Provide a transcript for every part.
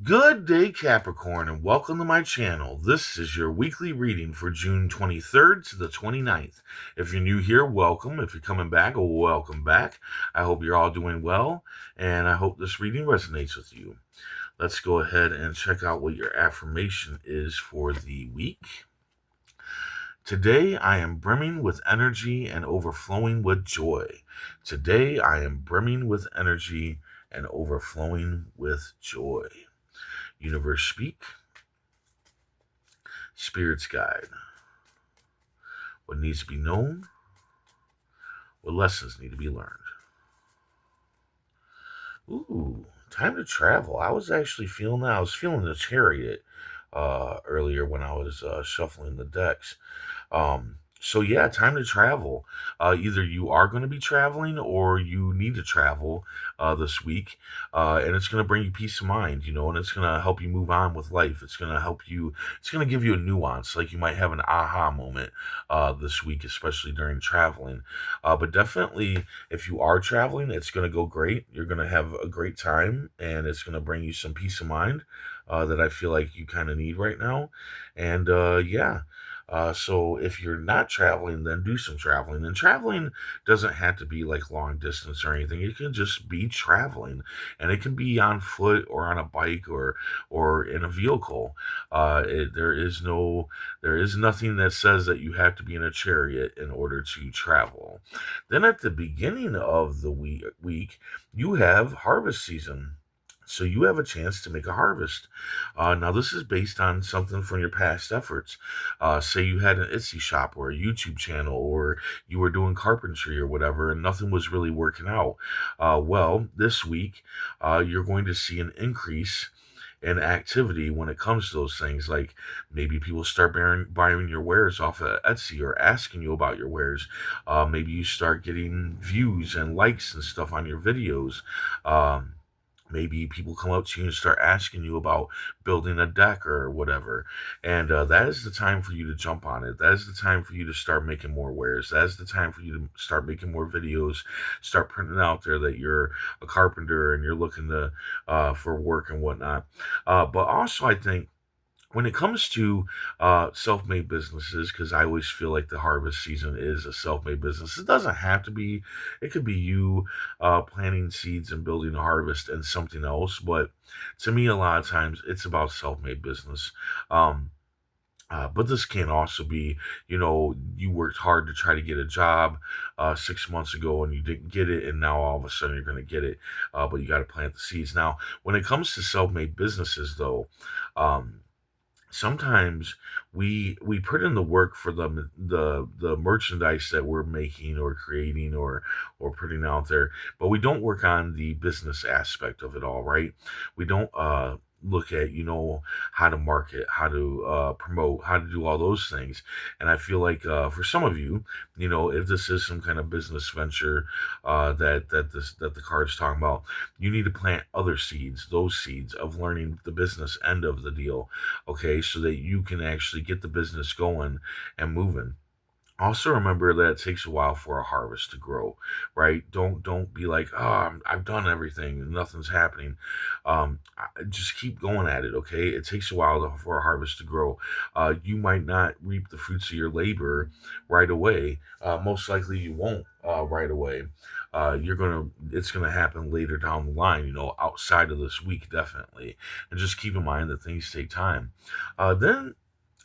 Good day, Capricorn, and welcome to my channel. This is your weekly reading for June 23rd to the 29th. If you're new here, welcome. If you're coming back, welcome back. I hope you're all doing well, and I hope this reading resonates with you. Let's go ahead and check out what your affirmation is for the week. Today, I am brimming with energy and overflowing with joy. Today, I am brimming with energy and overflowing with joy. Universe speak, spirits guide. What needs to be known, what lessons need to be learned. Ooh, time to travel. I was actually feeling that. I was feeling the chariot earlier when I was shuffling the decks. So yeah, time to travel. Either you are going to be traveling or you need to travel this week, and it's going to bring you peace of mind, and it's going to help you move on with life. It's going to help you. It's going to give you a nuance, like you might have an aha moment this week, especially during traveling. But definitely, if you are traveling, it's going to go great. You're going to have a great time, and it's going to bring you some peace of mind that I feel like you kind of need right now. And yeah. So if you're not traveling, then do some traveling. And traveling doesn't have to be like long distance or anything. It can just be traveling, and it can be on foot or on a bike or in a vehicle. There is nothing that says that you have to be in a chariot in order to travel. Then at the beginning of the week you have harvest season. So you have a chance to make a harvest. Now, this is based on something from your past efforts. Say you had an Etsy shop or a YouTube channel, or you were doing carpentry or whatever, and nothing was really working out. Well, this week, you're going to see an increase in activity when it comes to those things. Like maybe people start buying your wares off of Etsy or asking you about your wares. Maybe you start getting views and likes and stuff on your videos. Maybe people come up to you and start asking you about building a deck or whatever. And that is the time for you to jump on it. That is the time for you to start making more wares. That is the time for you to start making more videos, start printing out there that you're a carpenter and you're looking to for work and whatnot. But also, I think when it comes to self-made businesses, because I always feel like the harvest season is a self-made business. It doesn't have to be. It could be you planting seeds and building a harvest and something else. But to me, a lot of times it's about self-made business. Um, but this can also be, you worked hard to try to get a job 6 months ago and you didn't get it, and now all of a sudden you're going to get it, but you got to plant the seeds. Now, when it comes to self-made businesses, though, um, sometimes we put in the work for the merchandise that we're making or creating or putting out there, but we don't work on the business aspect of it all, right? We don't look at how to market, how to promote, how to do all those things. And I feel like for some of you, if this is some kind of business venture that the card's talking about, you need to plant other seeds, those seeds of learning the business end of the deal, okay, so that you can actually get the business going and moving. Also remember that it takes a while for a harvest to grow, right? Don't be like, oh, I've done everything and nothing's happening. Just keep going at it, okay? It takes a while for a harvest to grow. You might not reap the fruits of your labor right away. Most likely you won't right away. It's gonna happen later down the line, outside of this week, definitely. And just keep in mind that things take time. Then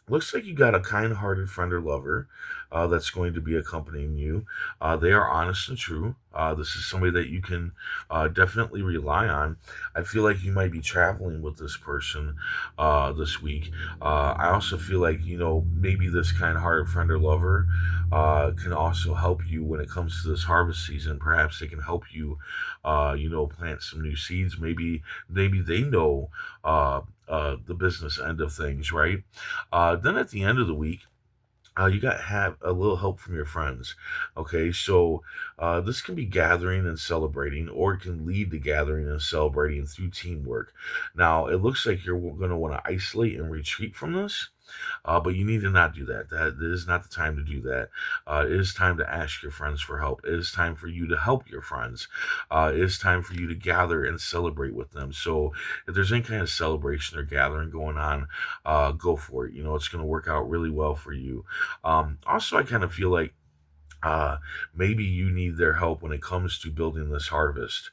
looks like you got a kind-hearted friend or lover that's going to be accompanying you. They are honest and true. This is somebody that you can definitely rely on. I feel like you might be traveling with this person this week. I also feel like, maybe this kind-hearted friend or lover can also help you when it comes to this harvest season. Perhaps they can help you, plant some new seeds. Maybe they know the business end of things, right? Then at the end of the week, you got to have a little help from your friends. Okay, so this can be gathering and celebrating, or it can lead to gathering and celebrating through teamwork. Now, it looks like you're going to want to isolate and retreat from this. But you need to not do that. That is not the time to do that. It is time to ask your friends for help. It is time for you to help your friends. It is time for you to gather and celebrate with them. So if there's any kind of celebration or gathering going on, go for it. It's going to work out really well for you. Also, I kind of feel like uh, maybe you need their help when it comes to building this harvest.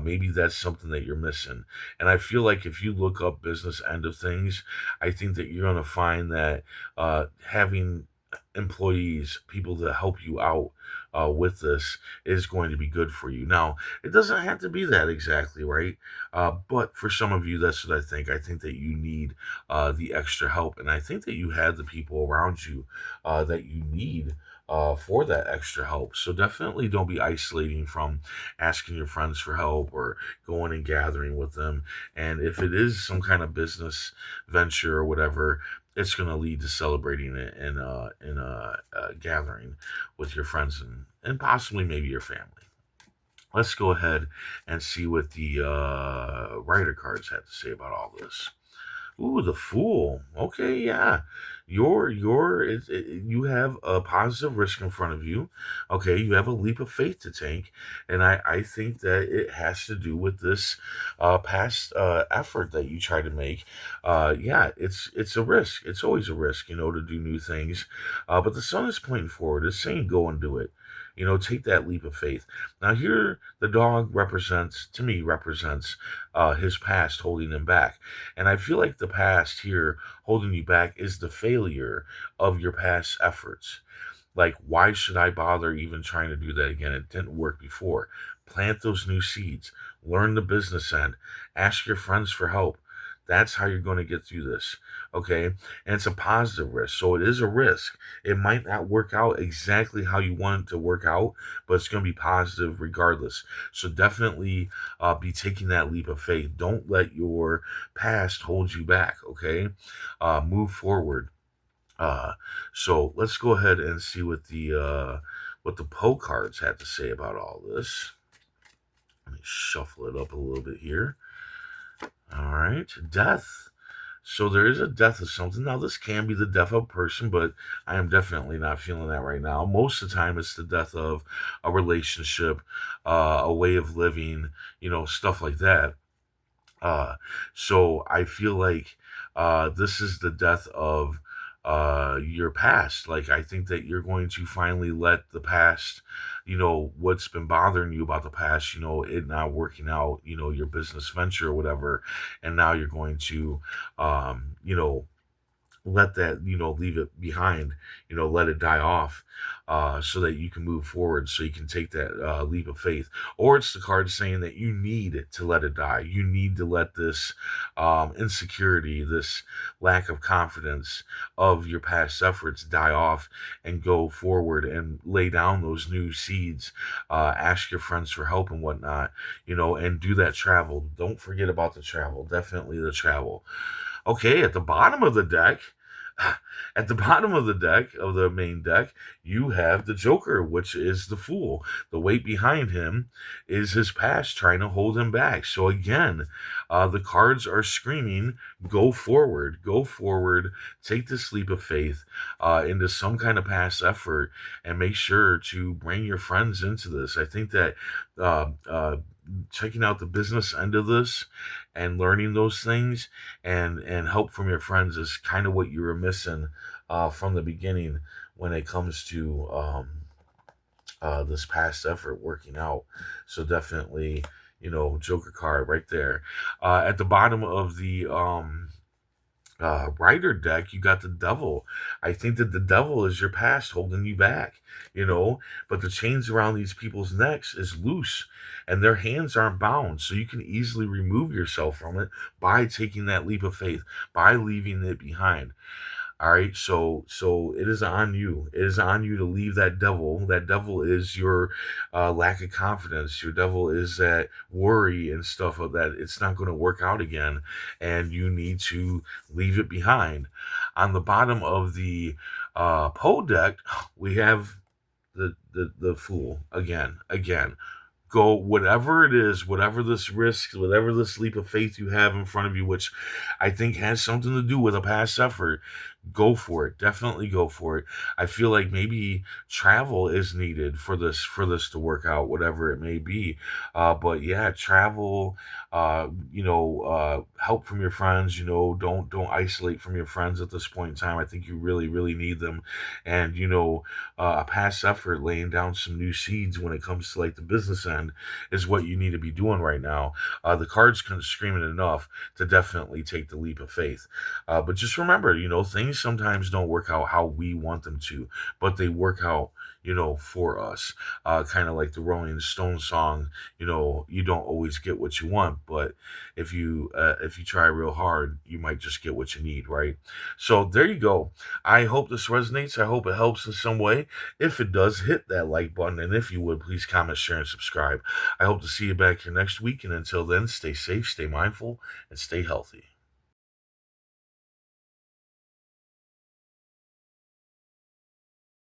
Maybe that's something that you're missing. And I feel like if you look up business end of things, I think that you're going to find that having employees, people to help you out with this is going to be good for you. Now, it doesn't have to be that exactly, right? But for some of you, that's what I think. I think that you need the extra help. And I think that you have the people around you that you need for that extra help. So definitely don't be isolating from asking your friends for help or going and gathering with them. And if it is some kind of business venture or whatever, it's going to lead to celebrating it in a gathering with your friends and possibly maybe your family. Let's go ahead and see what the writer cards had to say about all this. Ooh, the Fool. Okay, yeah. You have a positive risk in front of you. Okay, you have a leap of faith to take, and I think that it has to do with this past effort that you try to make. Yeah, it's a risk. It's always a risk, to do new things. But the sun is pointing forward. It's saying go and do it. Take that leap of faith. Now here, the dog to me, represents his past holding him back. And I feel like the past here holding you back is the failure of your past efforts. Like, why should I bother even trying to do that again? It didn't work before. Plant those new seeds, learn the business end, ask your friends for help. That's how you're going to get through this. Okay. And it's a positive risk. So it is a risk. It might not work out exactly how you want it to work out, but it's going to be positive regardless. So definitely be taking that leap of faith. Don't let your past hold you back. Okay. Move forward. So let's go ahead and see what the Poe cards had to say about all this. Let me shuffle it up a little bit here. All right, death. So there is a death of something. Now, this can be the death of a person, but I am definitely not feeling that right now. Most of the time, it's the death of a relationship, a way of living, stuff like that. Uh, so I feel like this is the death of your past. Like, I think that you're going to finally let the past, what's been bothering you about the past, it not working out, your business venture or whatever. And now you're going to, let that, leave it behind, let it die off, so that you can move forward, so you can take that leap of faith. Or it's the card saying that you need to let it die. You need to let this insecurity, this lack of confidence of your past efforts die off and go forward and lay down those new seeds. Ask your friends for help and whatnot, and do that travel. Don't forget about the travel. Definitely the travel. Okay, at the bottom of the deck, at the bottom of the deck, of the main deck, you have the Joker, which is the Fool. The weight behind him is his past trying to hold him back. So again, the cards are screaming, go forward, take this leap of faith into some kind of past effort, and make sure to bring your friends into this. I think that checking out the business end of this and learning those things and help from your friends is kind of what you were missing from the beginning when it comes to this past effort working out. So definitely, Joker card right there. At the bottom of the rider deck, you got the devil. I think that the devil is your past holding you back, but the chains around these people's necks is loose and their hands aren't bound. So you can easily remove yourself from it by taking that leap of faith, by leaving it behind. All right, so it is on you. It is on you to leave that devil. That devil is your lack of confidence. Your devil is that worry and stuff of that it's not going to work out again, and you need to leave it behind. On the bottom of the Poe deck, we have the Fool again. Go, whatever it is, whatever this risk, whatever this leap of faith you have in front of you, which I think has something to do with a past effort. go for it. Definitely go for it. I feel like maybe travel is needed for this to work out, whatever it may be. But yeah, travel. Help from your friends. Don't isolate from your friends at this point in time. I think you really really need them, and a past effort laying down some new seeds when it comes to like the business end is what you need to be doing right now. The cards kind of screaming enough to definitely take the leap of faith. But just remember, things sometimes don't work out how we want them to, but they work out, for us. Kind of like the Rolling Stones song, you don't always get what you want, but if you try real hard, you might just get what you need, right? So there you go. I hope this resonates. I hope it helps in some way. If it does, hit that like button, and if you would, please comment, share, and subscribe. I hope to see you back here next week, and until then, stay safe, stay mindful, and stay healthy.